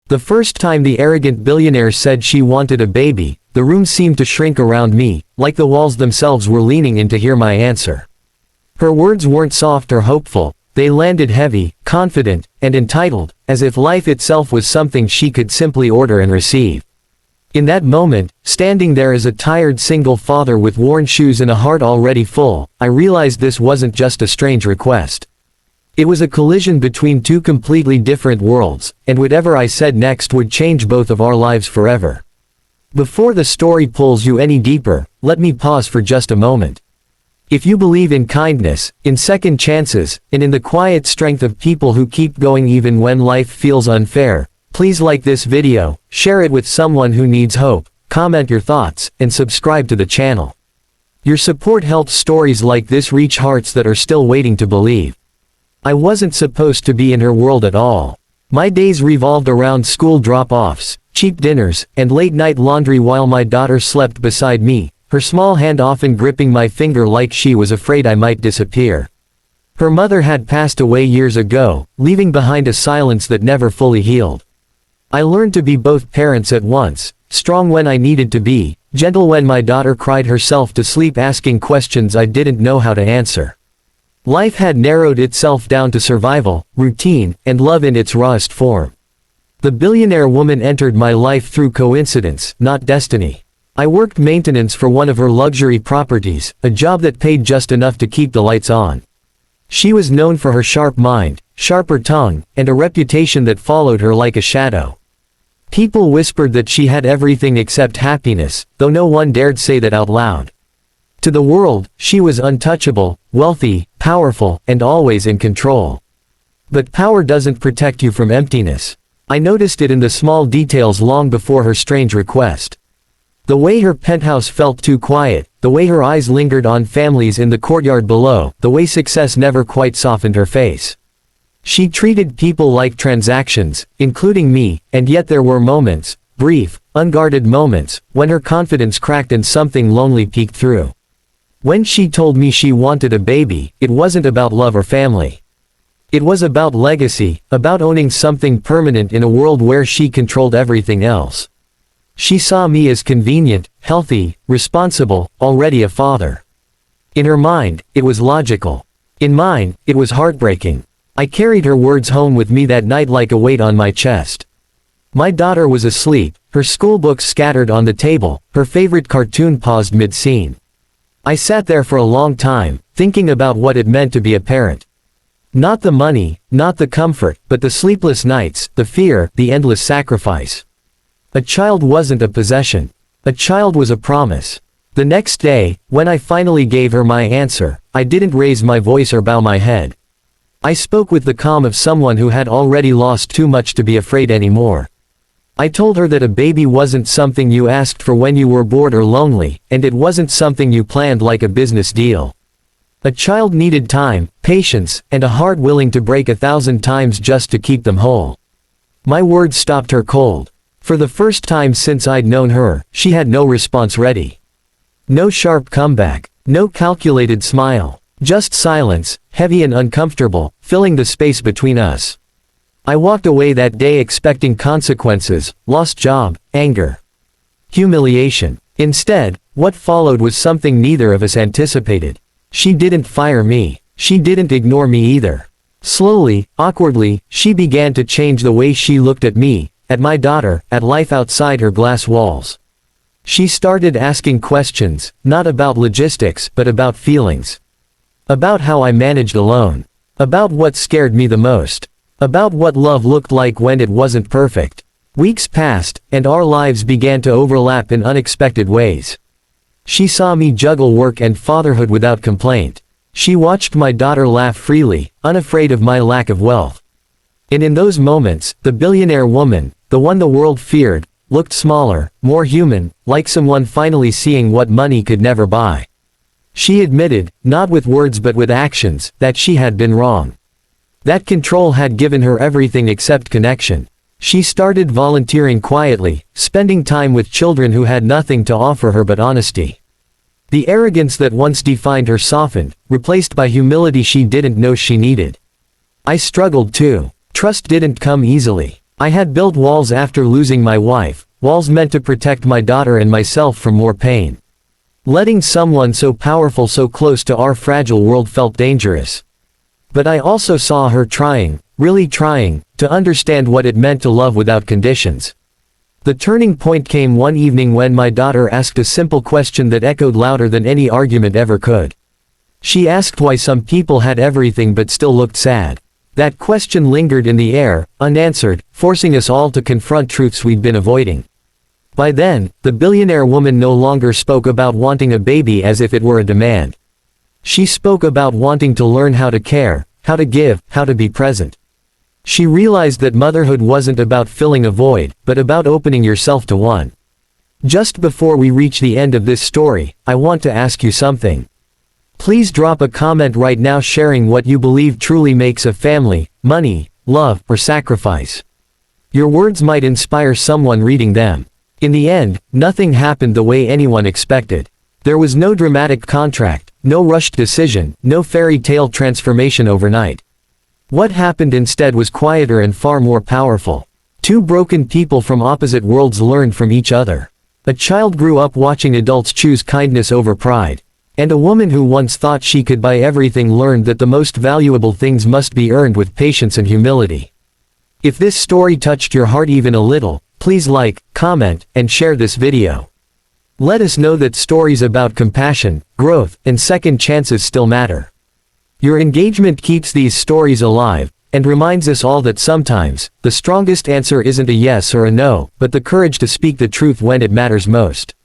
The first time the arrogant billionaire said she wanted a baby, the room seemed to shrink around me, like the walls themselves were leaning in to hear my answer. Her words weren't soft or hopeful, they landed heavy, confident, and entitled, as if life itself was something she could simply order and receive. In that moment, standing there as a tired single father with worn shoes and a heart already full, I realized this wasn't just a strange request. It was a collision between two completely different worlds, and whatever I said next would change both of our lives forever. Before the story pulls you any deeper, let me pause for just a moment. If you believe in kindness, in second chances, and in the quiet strength of people who keep going even when life feels unfair, please like this video, share it with someone who needs hope, comment your thoughts, and subscribe to the channel. Your support helps stories like this reach hearts that are still waiting to believe. I wasn't supposed to be in her world at all. My days revolved around school drop-offs, cheap dinners, and late-night laundry while my daughter slept beside me, her small hand often gripping my finger like she was afraid I might disappear. Her mother had passed away years ago, leaving behind a silence that never fully healed. I learned to be both parents at once, strong when I needed to be, gentle when my daughter cried herself to sleep asking questions I didn't know how to answer. Life had narrowed itself down to survival, routine, and love in its rawest form. The billionaire woman entered my life through coincidence, not destiny. I worked maintenance for one of her luxury properties, a job that paid just enough to keep the lights on. She was known for her sharp mind, sharper tongue, and a reputation that followed her like a shadow. People whispered that she had everything except happiness, though no one dared say that out loud. To the world, she was untouchable, wealthy, powerful, and always in control. But power doesn't protect you from emptiness. I noticed it in the small details long before her strange request. The way her penthouse felt too quiet, the way her eyes lingered on families in the courtyard below, the way success never quite softened her face. She treated people like transactions, including me, and yet there were moments, brief, unguarded moments, when her confidence cracked and something lonely peeked through. When she told me she wanted a baby, it wasn't about love or family. It was about legacy, about owning something permanent in a world where she controlled everything else. She saw me as convenient, healthy, responsible, already a father. In her mind, it was logical. In mine, it was heartbreaking. I carried her words home with me that night like a weight on my chest. My daughter was asleep, her school books scattered on the table, her favorite cartoon paused mid-scene. I sat there for a long time, thinking about what it meant to be a parent. Not the money, not the comfort, but the sleepless nights, the fear, the endless sacrifice. A child wasn't a possession. A child was a promise. The next day, when I finally gave her my answer, I didn't raise my voice or bow my head. I spoke with the calm of someone who had already lost too much to be afraid anymore. I told her that a baby wasn't something you asked for when you were bored or lonely, and it wasn't something you planned like a business deal. A child needed time, patience, and a heart willing to break 1,000 times just to keep them whole. My words stopped her cold. For the first time since I'd known her, she had no response ready. No sharp comeback, no calculated smile. Just silence, heavy and uncomfortable, filling the space between us. I walked away that day expecting consequences, lost job, anger, humiliation. Instead, what followed was something neither of us anticipated. She didn't fire me. She didn't ignore me either. Slowly, awkwardly, she began to change the way she looked at me, at my daughter, at life outside her glass walls. She started asking questions, not about logistics, but about feelings. About how I managed alone. About what scared me the most. About what love looked like when it wasn't perfect. Weeks passed, and our lives began to overlap in unexpected ways. She saw me juggle work and fatherhood without complaint. She watched my daughter laugh freely, unafraid of my lack of wealth. And in those moments, the billionaire woman, the one the world feared, looked smaller, more human, like someone finally seeing what money could never buy. She admitted, not with words but with actions, that she had been wrong. That control had given her everything except connection. She started volunteering quietly, spending time with children who had nothing to offer her but honesty. The arrogance that once defined her softened, replaced by humility she didn't know she needed. I struggled too. Trust didn't come easily. I had built walls after losing my wife, walls meant to protect my daughter and myself from more pain. Letting someone so powerful so close to our fragile world felt dangerous. But I also saw her trying, really trying, to understand what it meant to love without conditions. The turning point came one evening when my daughter asked a simple question that echoed louder than any argument ever could. She asked why some people had everything but still looked sad. That question lingered in the air, unanswered, forcing us all to confront truths we'd been avoiding. By then, the billionaire woman no longer spoke about wanting a baby as if it were a demand. She spoke about wanting to learn how to care, how to give, how to be present. She realized that motherhood wasn't about filling a void, but about opening yourself to one. Just before we reach the end of this story, I want to ask you something. Please drop a comment right now sharing what you believe truly makes a family, money, love, or sacrifice. Your words might inspire someone reading them. In the end, nothing happened the way anyone expected. There was no dramatic contract, no rushed decision, no fairy tale transformation overnight. What happened instead was quieter and far more powerful. Two broken people from opposite worlds learned from each other. A child grew up watching adults choose kindness over pride. And a woman who once thought she could buy everything learned that the most valuable things must be earned with patience and humility. If this story touched your heart even a little, please like, comment, and share this video. Let us know that stories about compassion, growth, and second chances still matter. Your engagement keeps these stories alive, and reminds us all that sometimes, the strongest answer isn't a yes or a no, but the courage to speak the truth when it matters most.